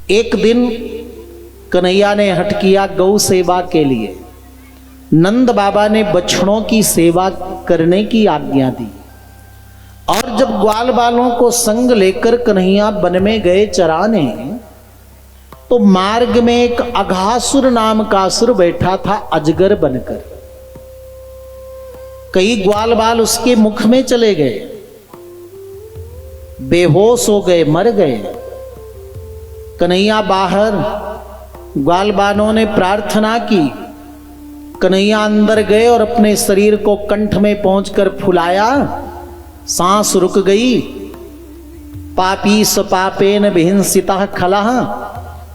एक दिन कन्हैया ने हट किया गौ सेवा के लिए। नंद बाबा ने बछड़ों की सेवा करने की आज्ञा दी। और जब ग्वाल बालों को संग लेकर कन्हैया वन में गए चराने, तो मार्ग में एक अघासुर नाम का असुर बैठा था अजगर बनकर। कई ग्वाल बाल उसके मुख में चले गए, बेहोश हो गए, मर गए। कन्हैया बाहर, ग्वाल बालों ने प्रार्थना की। कन्हैया अंदर गए और अपने शरीर को कंठ में पहुंचकर फुलाया। सांस रुक गई। पापी सपापेन विहिंसितः खलः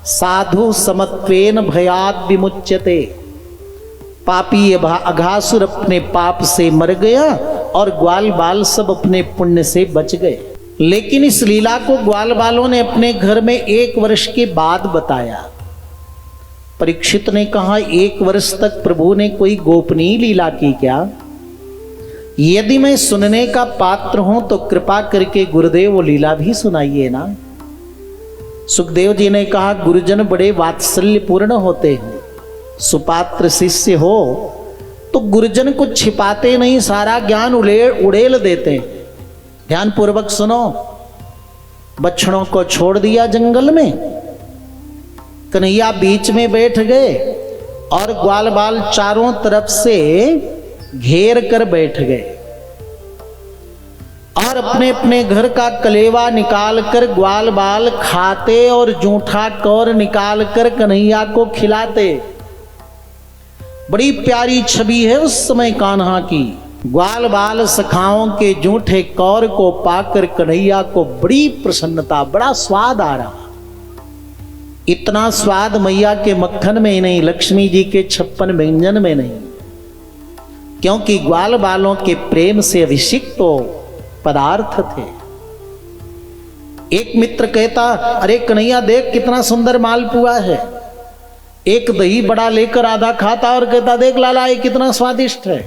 साधु समत्वेन भयाद विमुच्यते। पापी अघासुर अपने पाप से मर गया और ग्वाल बाल सब अपने पुण्य से बच गए। लेकिन इस लीला को ग्वाल बालों ने अपने घर में 1 वर्ष के बाद बताया। परीक्षित ने कहा, 1 वर्ष तक प्रभु ने कोई गोपनीय लीला की क्या? यदि मैं सुनने का पात्र हूं तो कृपा करके गुरुदेव वो लीला भी सुनाइए ना। सुखदेव जी ने कहा, गुरुजन बड़े वात्सल्यपूर्ण होते हैं। सुपात्र शिष्य हो तो गुरुजन को छिपाते नहीं, सारा ज्ञान उड़ेल देते हैं। ध्यान पूर्वक सुनो। बछड़ों को छोड़ दिया जंगल में, कन्हैया बीच में बैठ गए और ग्वाल बाल चारों तरफ से घेर कर बैठ गए और अपने अपने घर का कलेवा निकाल कर ग्वाल बाल खाते और जूठा कौर निकाल कर कन्हैया को खिलाते। बड़ी प्यारी छवि है उस समय कान्हा की। ग्वाल बाल सखाओं के जूठे कौर को पाकर कन्हैया को बड़ी प्रसन्नता, बड़ा स्वाद आ रहा। इतना स्वाद मैया के मक्खन में नहीं, लक्ष्मी जी के 56 व्यंजन में नहीं, क्योंकि ग्वाल बालों के प्रेम से अभिषिक्त तो पदार्थ थे। एक मित्र कहता, अरे कन्हैया देख कितना सुंदर मालपुआ है। एक दही बड़ा लेकर आधा खाता और कहता, देख लाला ये कितना स्वादिष्ट है।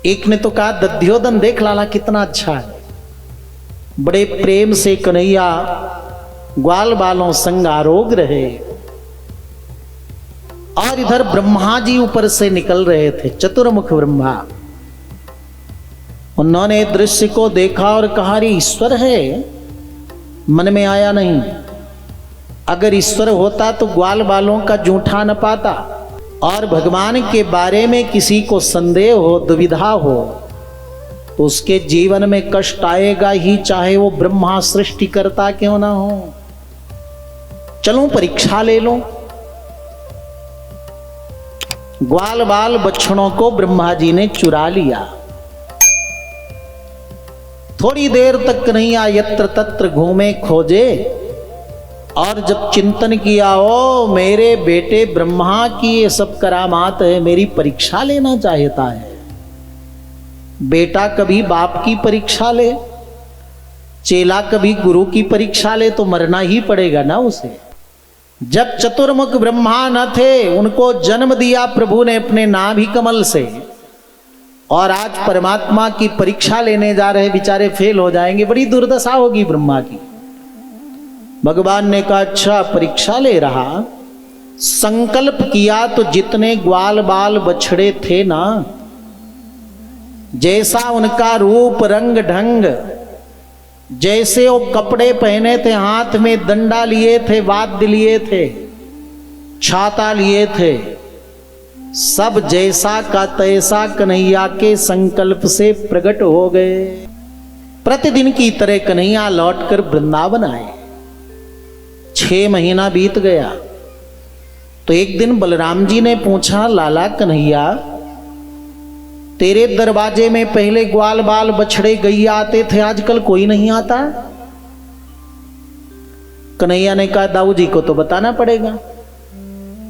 एक ने तो कहा, दध्योदन देख लाला कितना अच्छा है। बड़े प्रेम से कन्हैया ग्वाल बालों संग आरोग रहे। और इधर ब्रह्मा जी ऊपर से निकल रहे थे, चतुर्मुख ब्रह्मा। उन्होंने दृश्य को देखा और कहा, अरे ईश्वर है। मन में आया नहीं, अगर ईश्वर होता तो ग्वाल बालों का जूठा न पाता। और भगवान के बारे में किसी को संदेह हो, दुविधा हो, तो उसके जीवन में कष्ट आएगा ही, चाहे वो ब्रह्मा सृष्टिकर्ता क्यों ना हो। चलो परीक्षा ले लो। ग्वाल बाल बछड़ों को ब्रह्मा जी ने चुरा लिया। थोड़ी देर तक कन्हैया यत्र तत्र घूमे खोजे और जब चिंतन किया, ओ मेरे बेटे ब्रह्मा की ये सब करामात है, मेरी परीक्षा लेना चाहता है। बेटा कभी बाप की परीक्षा ले, चेला कभी गुरु की परीक्षा ले, तो मरना ही पड़ेगा ना उसे। जब चतुर्मुख ब्रह्मा न थे, उनको जन्म दिया प्रभु ने अपने नाभि कमल से, और आज परमात्मा की परीक्षा लेने जा रहे, बेचारे फेल हो जाएंगे, बड़ी दुर्दशा होगी ब्रह्मा की। भगवान ने कहा, अच्छा परीक्षा ले रहा। संकल्प किया तो जितने ग्वाल बाल बछड़े थे ना, जैसा उनका रूप रंग ढंग, जैसे वो कपड़े पहने थे, हाथ में डंडा लिए थे, वाद्य लिए थे, छाता लिए थे, सब जैसा का तैसा कन्हैया के संकल्प से प्रकट हो गए। प्रतिदिन की तरह कन्हैया लौटकर वृंदावन आए। 6 महीना बीत गया तो एक दिन बलराम जी ने पूछा, लाला कन्हैया, तेरे दरवाजे में पहले ग्वाल बाल बछड़े गैया आते थे, आजकल कोई नहीं आता। कन्हैया ने कहा, दाऊ जी को तो बताना पड़ेगा।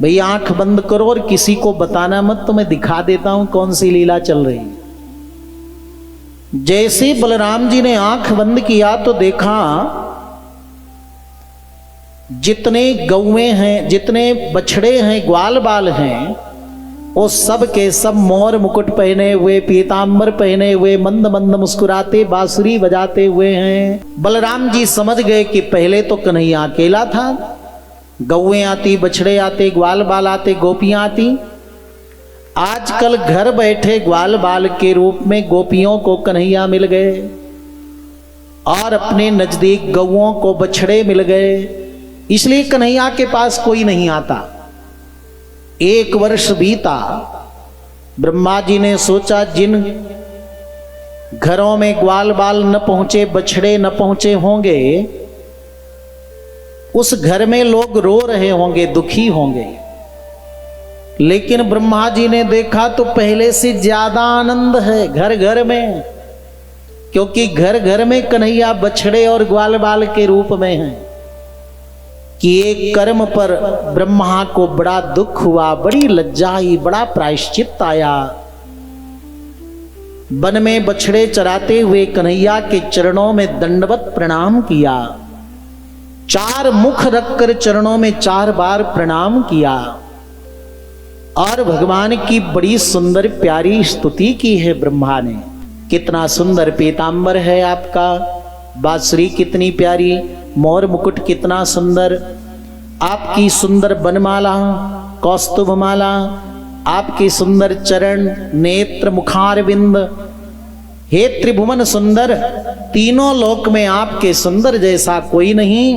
भैया आंख बंद करो और किसी को बताना मत, तो मैं दिखा देता हूं कौन सी लीला चल रही। जैसे बलराम जी ने आंख बंद किया तो देखा जितने गौएं हैं, जितने बछड़े हैं, ग्वाल बाल हैं, वो सब के सब मोर मुकुट पहने हुए, पीतांबर पहने हुए, मंद मंद मुस्कुराते, बांसुरी बजाते हुए हैं। बलराम जी समझ गए कि पहले तो कन्हैया अकेला था, गौएं आती, बछड़े आते, ग्वाल बाल आते, गोपियां आती। आजकल घर बैठे ग्वाल बाल के रूप में गोपियों को कन्हैया मिल गए और अपने नजदीक गौओं को बछड़े मिल गए, इसलिए कन्हैया के पास कोई नहीं आता। 1 वर्ष बीता। ब्रह्मा जी ने सोचा जिन घरों में ग्वाल बाल न पहुंचे, बछड़े न पहुंचे होंगे, उस घर में लोग रो रहे होंगे, दुखी होंगे। लेकिन ब्रह्मा जी ने देखा तो पहले से ज्यादा आनंद है घर घर में, क्योंकि घर घर में कन्हैया बछड़े और ग्वाल बाल के रूप में हैं। कि एक कर्म पर ब्रह्मा को बड़ा दुख हुआ, बड़ी लज्जा आई, बड़ा प्रायश्चित आया। वन में बछड़े चराते हुए कन्हैया के चरणों में दंडवत प्रणाम किया, 4 मुख रखकर चरणों में 4 बार प्रणाम किया और भगवान की बड़ी सुंदर प्यारी स्तुति की है ब्रह्मा ने। कितना सुंदर पीतांबर है आपका, बांसुरी कितनी प्यारी, मोर मुकुट कितना सुंदर, आपकी सुंदर बनमाला, कौस्तुभमाला, आपके सुंदर चरण, नेत्र, मुखारविंद, हे त्रिभुवन सुंदर, तीनों लोक में आपके सुंदर जैसा कोई नहीं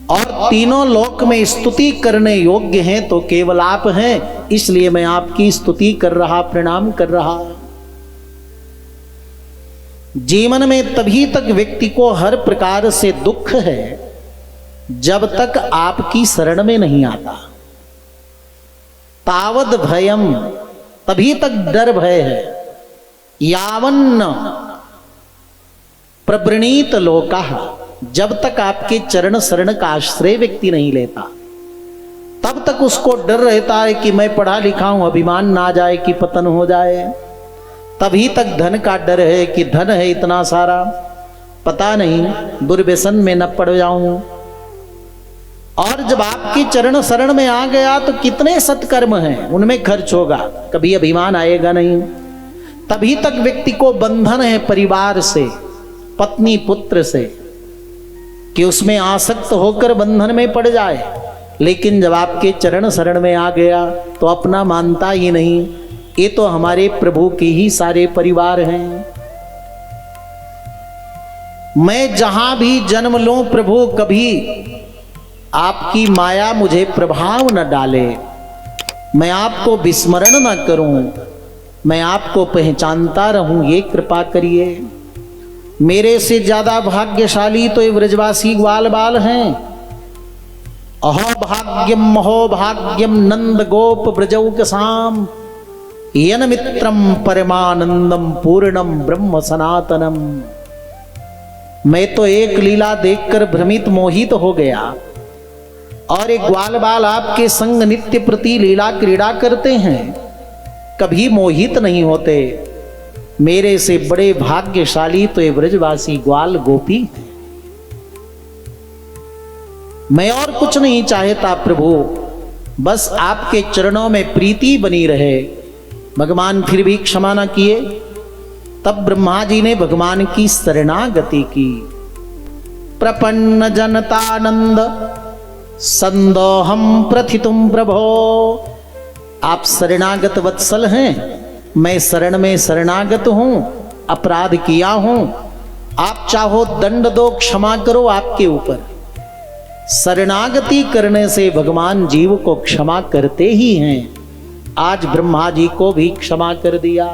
और तीनों लोक में स्तुति करने योग्य हैं तो केवल आप हैं, इसलिए मैं आपकी स्तुति कर रहा, प्रणाम कर रहा। जीवन में तभी तक व्यक्ति को हर प्रकार से दुख है जब तक आपकी शरण में नहीं आता। तावद भयम, तभी तक डर भय है। यावन्न प्रवृणीत लोकाः, जब तक आपके चरण शरण का आश्रय व्यक्ति नहीं लेता तब तक उसको डर रहता है कि मैं पढ़ा लिखा हूं, अभिमान ना जाए कि पतन हो जाए। तभी तक धन का डर है कि धन है इतना सारा, पता नहीं दुर्व्यसन में न पड़ जाऊं। और जब आपके चरण शरण में आ गया तो कितने सत्कर्म हैं, उनमें खर्च होगा, कभी अभिमान आएगा नहीं। तभी तक व्यक्ति को बंधन है परिवार से, पत्नी पुत्र से, कि उसमें आसक्त होकर बंधन में पड़ जाए। लेकिन जब आपके चरण शरण में आ गया तो अपना मानता ही नहीं, ये तो हमारे प्रभु के ही सारे परिवार हैं। मैं जहां भी जन्म लूं प्रभु, कभी आपकी माया मुझे प्रभाव न डाले, मैं आपको विस्मरण न करूं, मैं आपको पहचानता रहूं, ये कृपा करिए। मेरे से ज्यादा भाग्यशाली तो ये व्रजवासी ग्वाल बाल हैं। अहो भाग्यम महो भाग्यम नंद गोप ब्रजौक साम, यन मित्रम परमानंदम पूर्णम ब्रह्म सनातनम। मैं तो एक लीला देखकर भ्रमित मोहित हो गया और एक ग्वाल बाल आपके संग नित्य प्रति लीला क्रीड़ा करते हैं, कभी मोहित नहीं होते। मेरे से बड़े भाग्यशाली तो ये ब्रजवासी ग्वाल गोपी हैं। मैं और कुछ नहीं चाहता प्रभु, बस आपके चरणों में प्रीति बनी रहे। भगवान फिर भी क्षमा न किए। तब ब्रह्मा जी ने भगवान की शरणागति की। प्रपन्न जनतानंद संदोहम प्रथितुम प्रभो, आप शरणागत वत्सल हैं, मैं शरण में शरणागत हूं, अपराध किया हूं, आप चाहो दंड दो, क्षमा करो आपके ऊपर। शरणागति करने से भगवान जीव को क्षमा करते ही हैं। आज ब्रह्मा जी को भी क्षमा कर दिया।